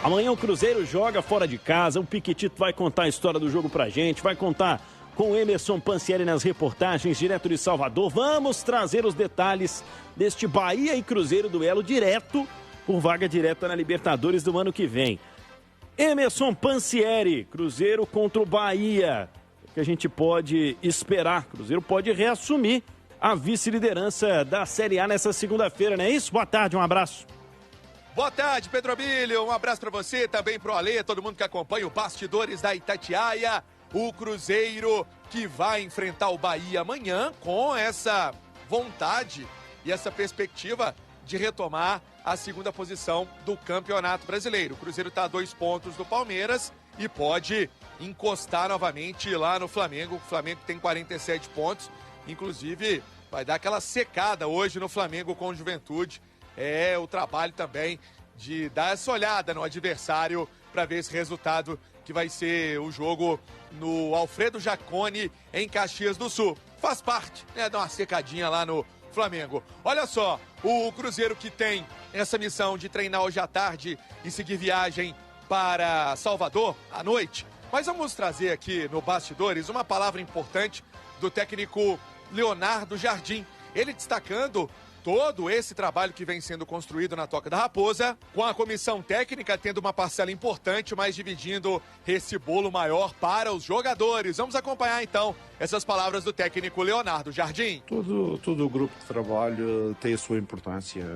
Amanhã o Cruzeiro joga fora de casa, o Piquetito vai contar a história do jogo pra gente, vai contar com o Emerson Pansieri nas reportagens direto de Salvador. Vamos trazer os detalhes deste Bahia e Cruzeiro duelo direto por vaga direta na Libertadores do ano que vem. Emerson Pansieri, Cruzeiro contra o Bahia. O que a gente pode esperar? Cruzeiro pode reassumir a vice-liderança da Série A nessa segunda-feira, não é isso? Boa tarde, um abraço. Boa tarde, Pedro Abílio. Um abraço para você, também pro Alê, todo mundo que acompanha o Bastidores da Itatiaia. O Cruzeiro que vai enfrentar o Bahia amanhã com essa vontade e essa perspectiva de retomar a segunda posição do Campeonato Brasileiro. O Cruzeiro está a 2 pontos do Palmeiras e pode encostar novamente lá no Flamengo. O Flamengo tem 47 pontos, inclusive vai dar aquela secada hoje no Flamengo com o Juventude. É o trabalho também de dar essa olhada no adversário para ver esse resultado que vai ser o jogo no Alfredo Jaconi em Caxias do Sul. Faz parte, né, dar uma secadinha lá no Flamengo. Olha só, o Cruzeiro que tem essa missão de treinar hoje à tarde e seguir viagem para Salvador à noite. Mas vamos trazer aqui no Bastidores uma palavra importante do técnico Leonardo Jardim. Ele destacando todo esse trabalho que vem sendo construído na Toca da Raposa, com a comissão técnica tendo uma parcela importante, mas dividindo esse bolo maior para os jogadores. Vamos acompanhar então essas palavras do técnico Leonardo Jardim. Todo o grupo de trabalho tem a sua importância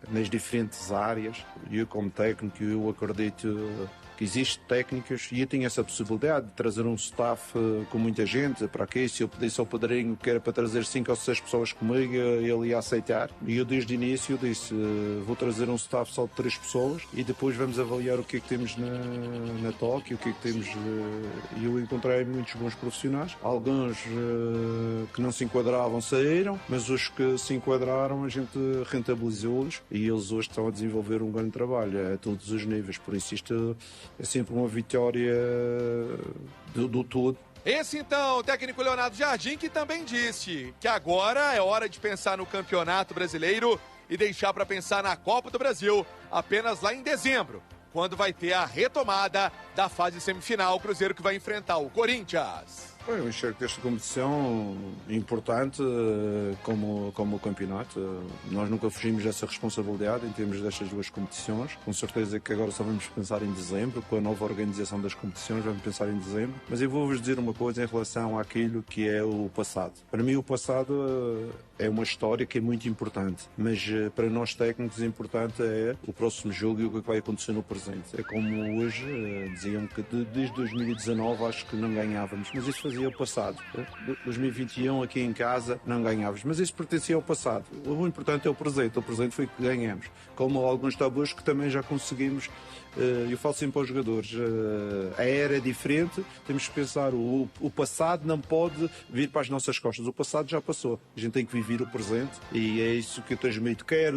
nas diferentes áreas. Eu, como técnico, eu acredito que existem técnicas e eu tenho essa possibilidade de trazer um staff com muita gente. Para quê? Se eu pedisse ao padrinho que era para trazer 5 ou 6 pessoas comigo, ele ia aceitar. E eu desde o início disse, vou trazer um staff só de 3 pessoas e depois vamos avaliar o que é que temos na Tóquio, o que é que temos. E eu encontrei muitos bons profissionais. Alguns que não se enquadravam saíram, mas os que se enquadraram a gente rentabilizou-los e eles hoje estão a desenvolver um grande trabalho a todos os níveis. Por isso isto é sempre uma vitória do todo. Esse então, o técnico Leonardo Jardim, que também disse que agora é hora de pensar no Campeonato Brasileiro e deixar para pensar na Copa do Brasil apenas lá em dezembro, quando vai ter a retomada da fase semifinal, o Cruzeiro que vai enfrentar o Corinthians. Eu enxergo que esta competição é importante como o campeonato. Nós nunca fugimos dessa responsabilidade em termos destas 2 competições. Com certeza que agora só vamos pensar em dezembro, com a nova organização das competições, vamos pensar em dezembro. Mas eu vou-vos dizer uma coisa em relação àquilo que é o passado. Para mim o passado é uma história que é muito importante, mas para nós técnicos é importante é o próximo jogo e o que vai acontecer no presente. É como hoje diziam que desde 2019 acho que não ganhávamos, mas isso fazia o passado. 2021 aqui em casa não ganhávamos, mas isso pertencia ao passado. O importante é o presente foi que ganhamos. Como alguns tabus que também já conseguimos. Eu falo sempre aos jogadores, a era é diferente, temos que pensar, o passado não pode vir para as nossas costas, o passado já passou, a gente tem que viver o presente e é isso que eu transmito, quer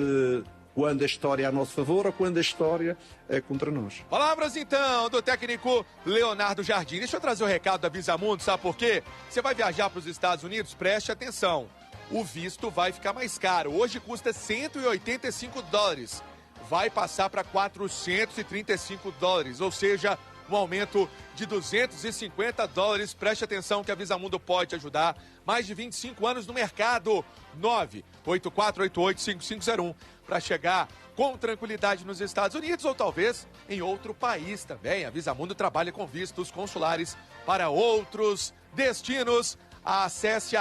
quando a história é a nosso favor ou quando a história é contra nós. Palavras então do técnico Leonardo Jardim. Deixa eu trazer o recado da Visamundo, sabe por quê? Você vai viajar para os Estados Unidos, preste atenção, o visto vai ficar mais caro, hoje custa $185. Vai passar para $435, ou seja, um aumento de $250. Preste atenção que a Visamundo pode ajudar. Mais de 25 anos no mercado. 984885501 para chegar com tranquilidade nos Estados Unidos ou talvez em outro país também. A Visamundo trabalha com vistos consulares para outros destinos. Acesse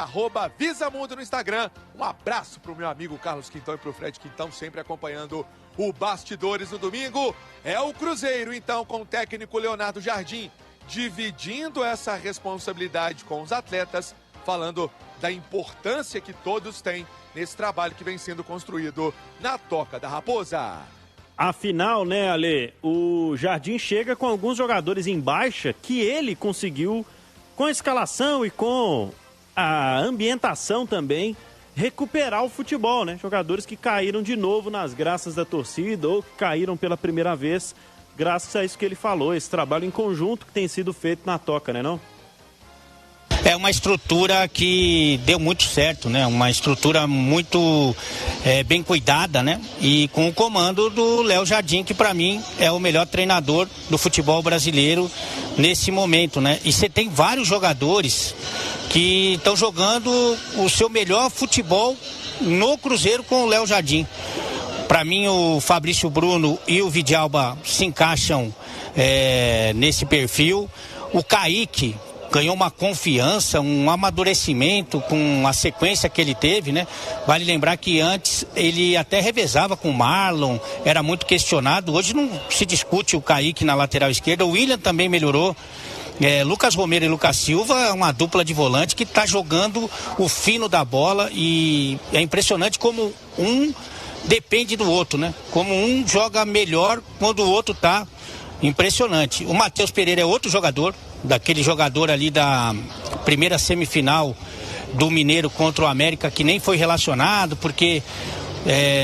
@Visamundo no Instagram. Um abraço para o meu amigo Carlos Quintão e para o Fred Quintão, sempre acompanhando o Bastidores no domingo. É o Cruzeiro, então, com o técnico Leonardo Jardim, dividindo essa responsabilidade com os atletas, falando da importância que todos têm nesse trabalho que vem sendo construído na Toca da Raposa. Afinal, né, Ale, o Jardim chega com alguns jogadores em baixa que ele conseguiu, com a escalação e com a ambientação também, recuperar o futebol, né? Jogadores que caíram de novo nas graças da torcida ou que caíram pela primeira vez, graças a isso que ele falou, esse trabalho em conjunto que tem sido feito na Toca, né, não? é uma estrutura que deu muito certo, né? Uma estrutura muito bem cuidada, né? E com o comando do Léo Jardim, que para mim é o melhor treinador do futebol brasileiro nesse momento, né? E você tem vários jogadores que estão jogando o seu melhor futebol no Cruzeiro com o Léo Jardim. Para mim, o Fabrício Bruno e o Vidalba se encaixam nesse perfil. O Kaique ganhou uma confiança, um amadurecimento com a sequência que ele teve, né? Vale lembrar que antes ele até revezava com o Marlon, era muito questionado. Hoje não se discute o Kaique na lateral esquerda. O William também melhorou. Lucas Romero e Lucas Silva é uma dupla de volante que está jogando o fino da bola, e é impressionante como um depende do outro, né? Como um joga melhor quando o outro tá impressionante. O Matheus Pereira é outro jogador, daquele jogador ali da primeira semifinal do Mineiro contra o América, que nem foi relacionado porque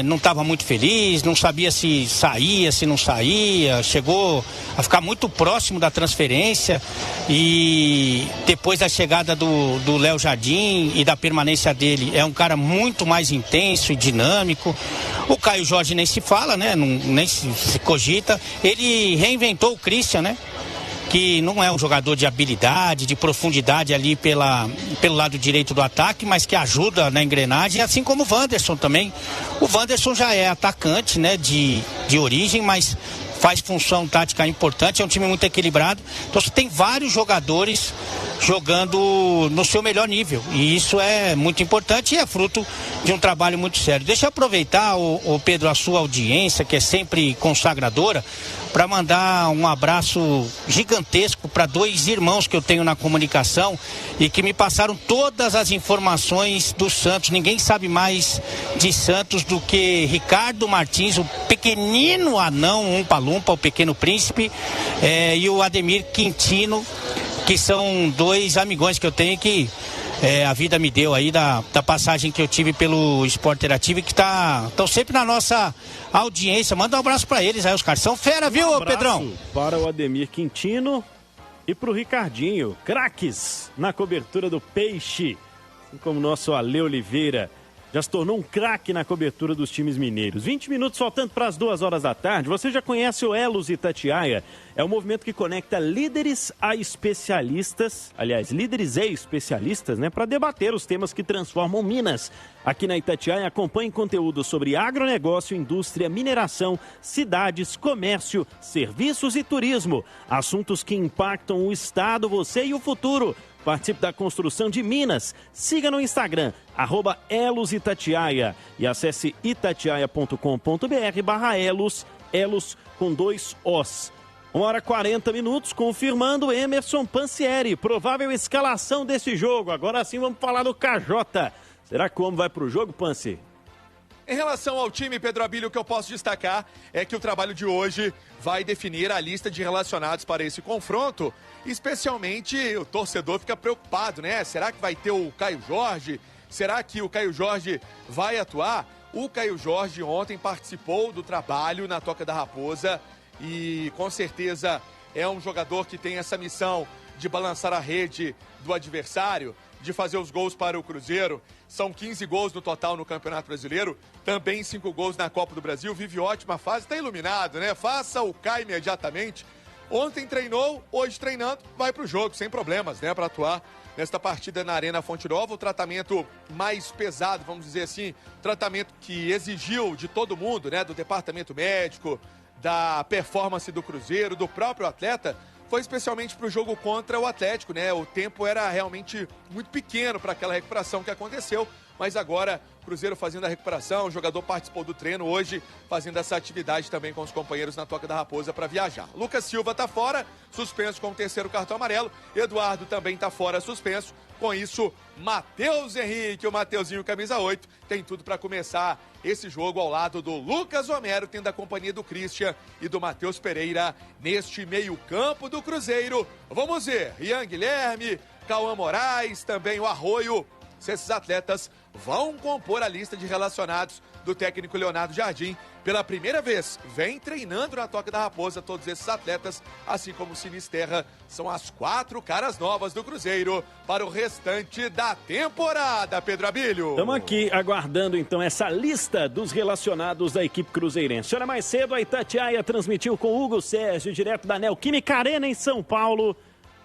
não estava muito feliz, não sabia se saía, se não saía, chegou a ficar muito próximo da transferência, e depois da chegada do Léo Jardim e da permanência dele, é um cara muito mais intenso e dinâmico. O Caio Jorge nem se fala, né? Nem se cogita. Ele reinventou o Christian, né? Que não é um jogador de habilidade, de profundidade ali pelo lado direito do ataque, mas que ajuda na engrenagem, assim como o Wanderson também. O Wanderson já é atacante, né, de origem, mas faz função tática importante, é um time muito equilibrado. Então você tem vários jogadores jogando no seu melhor nível, e isso é muito importante e é fruto de um trabalho muito sério. Deixa eu aproveitar, o Pedro, a sua audiência, que é sempre consagradora, para mandar um abraço gigantesco para 2 irmãos que eu tenho na comunicação e que me passaram todas as informações do Santos. Ninguém sabe mais de Santos do que Ricardo Martins, o pequenino anão Umpa-Lumpa, o pequeno príncipe, e o Ademir Quintino, que são 2 amigões que eu tenho que a vida me deu aí da passagem que eu tive pelo Esporte Interativo, e que estão sempre na nossa audiência. Manda um abraço para eles aí, os caras são fera, viu, Pedrão? Para o Ademir Quintino e para o Ricardinho, craques na cobertura do Peixe, assim como o nosso Ale Oliveira já se tornou um craque na cobertura dos times mineiros. 20 minutos faltando para as 2 horas da tarde. Você já conhece o Elos Itatiaia? É um movimento que conecta líderes a especialistas, aliás, líderes e especialistas, né, para debater os temas que transformam Minas. Aqui na Itatiaia, acompanhe conteúdo sobre agronegócio, indústria, mineração, cidades, comércio, serviços e turismo. Assuntos que impactam o estado, você e o futuro. Participe da construção de Minas. Siga no Instagram, @ElosItatiaia, e acesse itatiaia.com.br/Elos, Elos com 2 Os. 1h40, confirmando Emerson Pansieri. Provável escalação desse jogo. Agora sim vamos falar do KJ. Será que o homem vai para o jogo, Pansi? Em relação ao time, Pedro Abílio, o que eu posso destacar é que o trabalho de hoje vai definir a lista de relacionados para esse confronto. Especialmente o torcedor fica preocupado, né? Será que vai ter o Caio Jorge? Será que o Caio Jorge vai atuar? O Caio Jorge ontem participou do trabalho na Toca da Raposa e com certeza é um jogador que tem essa missão de balançar a rede do adversário, de fazer os gols para o Cruzeiro. São 15 gols no total no Campeonato Brasileiro, também 5 gols na Copa do Brasil, vive ótima fase, está iluminado, né? Faça o Caio imediatamente. Ontem treinou, hoje treinando, vai para o jogo, sem problemas, né? Para atuar nesta partida na Arena Fonte Nova. O tratamento mais pesado, vamos dizer assim, tratamento que exigiu de todo mundo, né? Do departamento médico, da performance do Cruzeiro, do próprio atleta, foi especialmente para o jogo contra o Atlético, né? O tempo era realmente muito pequeno para aquela recuperação que aconteceu, mas agora o Cruzeiro fazendo a recuperação, o jogador participou do treino hoje, fazendo essa atividade também com os companheiros na Toca da Raposa para viajar. Lucas Silva está fora, suspenso com o 3º cartão amarelo. Eduardo também está fora, suspenso. Com isso, Matheus Henrique, o Mateuzinho camisa 8, tem tudo para começar esse jogo ao lado do Lucas Romero, tendo a companhia do Christian e do Matheus Pereira neste meio-campo do Cruzeiro. Vamos ver, Ian Guilherme, Cauã Moraes, também o Arroio. Se esses atletas vão compor a lista de relacionados do técnico Leonardo Jardim. Pela primeira vez, vem treinando na Toca da Raposa. Todos esses atletas, assim como o Sinisterra, são as 4 caras novas do Cruzeiro para o restante da temporada, Pedro Abílio. Estamos aqui aguardando, então, essa lista dos relacionados da equipe cruzeirense. Olha, mais cedo a Itatiaia transmitiu com Hugo Sérgio, direto da Neoquímica Arena em São Paulo.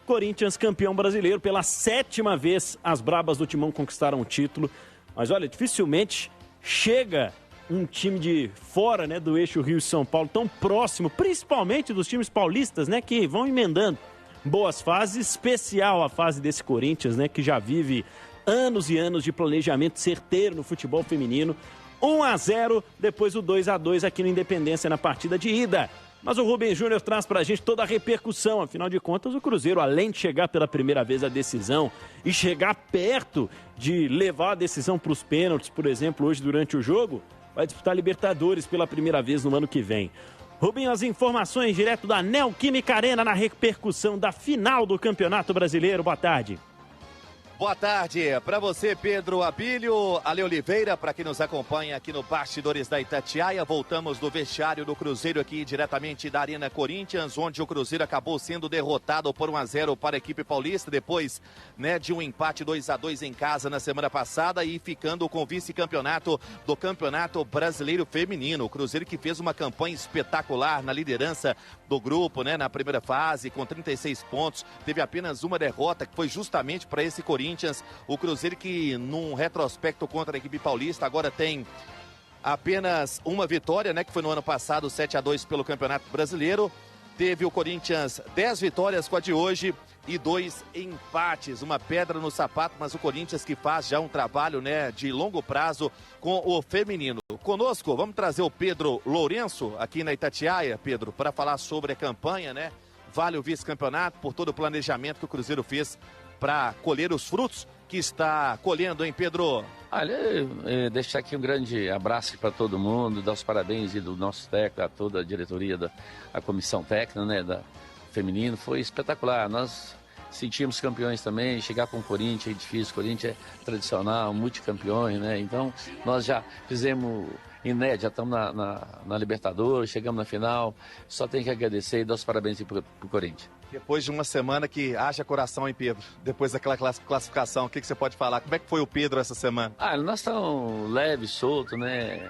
Corinthians campeão brasileiro pela 7ª vez. As brabas do Timão conquistaram o título. Mas olha, dificilmente chega um time de fora, né, do eixo Rio e São Paulo tão próximo, principalmente dos times paulistas, né, que vão emendando boas fases, especial a fase desse Corinthians, né, que já vive anos e anos de planejamento certeiro no futebol feminino. 1-0, depois o 2-2 aqui no Independência na partida de ida. Mas o Rubem Júnior traz pra gente toda a repercussão. Afinal de contas, o Cruzeiro, além de chegar pela primeira vez à decisão e chegar perto de levar a decisão para os pênaltis, por exemplo, hoje durante o jogo, vai disputar Libertadores pela primeira vez no ano que vem. Rubinho, as informações direto da Neoquímica Arena na repercussão da final do Campeonato Brasileiro. Boa tarde. Boa tarde para você, Pedro Abílio, Ale Oliveira, para quem nos acompanha aqui no Bastidores da Itatiaia. Voltamos do vestiário do Cruzeiro aqui diretamente da Arena Corinthians, onde o Cruzeiro acabou sendo derrotado por 1-0 para a equipe paulista, depois, né, de um empate 2-2 em casa na semana passada e ficando com o vice-campeonato do Campeonato Brasileiro Feminino. O Cruzeiro que fez uma campanha espetacular na liderança do grupo, né, na primeira fase, com 36 pontos, teve apenas uma derrota, que foi justamente para esse Corinthians. O Cruzeiro que num retrospecto contra a equipe paulista agora tem apenas uma vitória, né, que foi no ano passado 7-2 pelo Campeonato Brasileiro. Teve o Corinthians 10 vitórias com a de hoje e 2 empates, uma pedra no sapato, mas o Corinthians que faz já um trabalho, né, de longo prazo com o feminino. Conosco, vamos trazer o Pedro Lourenço aqui na Itatiaia, Pedro, para falar sobre a campanha, né? Vale o vice-campeonato por todo o planejamento que o Cruzeiro fez para colher os frutos que está colhendo, hein, Pedro? Olha, deixar aqui um grande abraço para todo mundo, dar os parabéns e do nosso técnico, a toda a diretoria da comissão técnica, né, da feminino, foi espetacular. Nós sentimos campeões também, chegar com o Corinthians é difícil, o Corinthians é tradicional, multicampeões, né, então nós já fizemos inédito, já estamos na Libertadores, chegamos na final, só tem que agradecer e dar os parabéns para o Corinthians. Depois de uma semana que haja coração, hein, Pedro? Depois daquela classificação, o que você pode falar? Como é que foi o Pedro essa semana? Nós estamos leve, solto, né?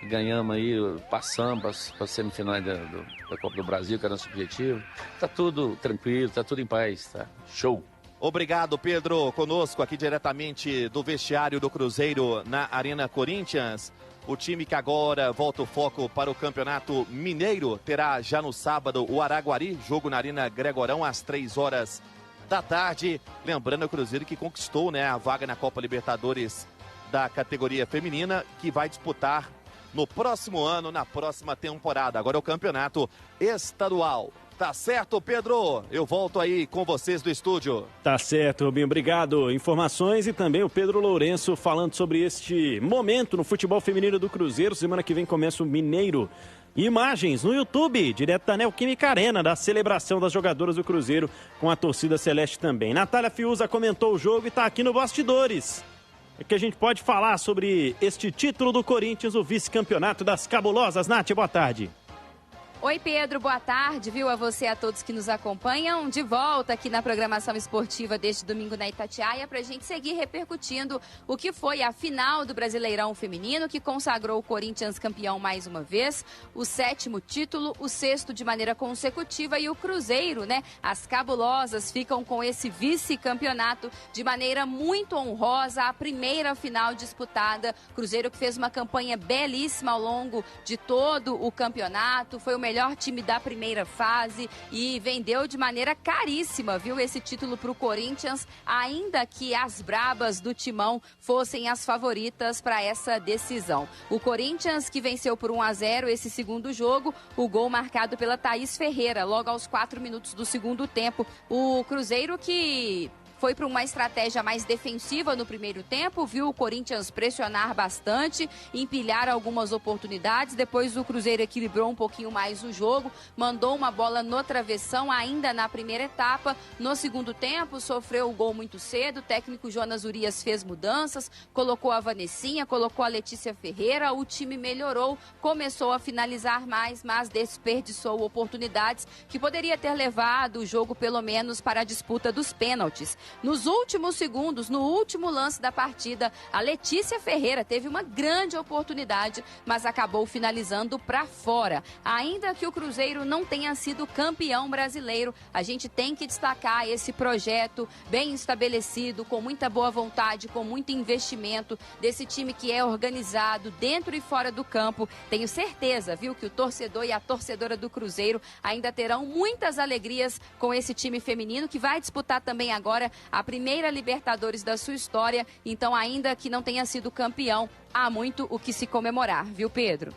Ganhamos aí, passamos para a semifinal da Copa do Brasil, que era nosso objetivo. Tá tudo tranquilo, tá tudo em paz, tá? Show! Obrigado, Pedro. Conosco aqui diretamente do vestiário do Cruzeiro na Arena Corinthians. O time que agora volta o foco para o Campeonato Mineiro terá já no sábado o Araguari, jogo na Arena Gregorão às 3h da tarde. Lembrando o Cruzeiro que conquistou, né, a vaga na Copa Libertadores da categoria feminina, que vai disputar no próximo ano, na próxima temporada. Agora é o Campeonato Estadual. Tá certo, Pedro? Eu volto aí com vocês do estúdio. Tá certo, Rubinho. Obrigado. Informações e também o Pedro Lourenço falando sobre este momento no futebol feminino do Cruzeiro. Semana que vem começa o Mineiro. Imagens no YouTube, direto da Neoquímica Arena, da celebração das jogadoras do Cruzeiro com a torcida celeste também. Natália Fiuza comentou o jogo e tá aqui no Bastidores. É que a gente pode falar sobre este título do Corinthians, o vice-campeonato das cabulosas. Nath, boa tarde. Oi, Pedro, boa tarde, viu? A você e a todos que nos acompanham. De volta aqui na programação esportiva deste domingo na Itatiaia para a gente seguir repercutindo o que foi a final do Brasileirão Feminino, que consagrou o Corinthians campeão mais uma vez, o 7º título, o 6º de maneira consecutiva e o Cruzeiro, né? As cabulosas ficam com esse vice-campeonato de maneira muito honrosa, a primeira final disputada. Cruzeiro que fez uma campanha belíssima ao longo de todo o campeonato, foi o melhor time da primeira fase e vendeu de maneira caríssima, viu, esse título para o Corinthians, ainda que as brabas do Timão fossem as favoritas para essa decisão. O Corinthians que venceu por 1-0 esse segundo jogo, o gol marcado pela Thaís Ferreira, logo aos 4 minutos do segundo tempo. O Cruzeiro que foi para uma estratégia mais defensiva no primeiro tempo, viu o Corinthians pressionar bastante, empilhar algumas oportunidades, depois o Cruzeiro equilibrou um pouquinho mais o jogo, mandou uma bola no travessão ainda na primeira etapa. No segundo tempo, sofreu o gol muito cedo, o técnico Jonas Urias fez mudanças, colocou a Vanessinha, colocou a Letícia Ferreira, o time melhorou, começou a finalizar mais, mas desperdiçou oportunidades que poderia ter levado o jogo pelo menos para a disputa dos pênaltis. Nos últimos segundos, no último lance da partida, a Letícia Ferreira teve uma grande oportunidade, mas acabou finalizando para fora. Ainda que o Cruzeiro não tenha sido campeão brasileiro, a gente tem que destacar esse projeto bem estabelecido, com muita boa vontade, com muito investimento desse time que é organizado dentro e fora do campo. Tenho certeza, viu, que o torcedor e a torcedora do Cruzeiro ainda terão muitas alegrias com esse time feminino, que vai disputar também agora a primeira Libertadores da sua história. Então, ainda que não tenha sido campeão, há muito o que se comemorar, viu, Pedro?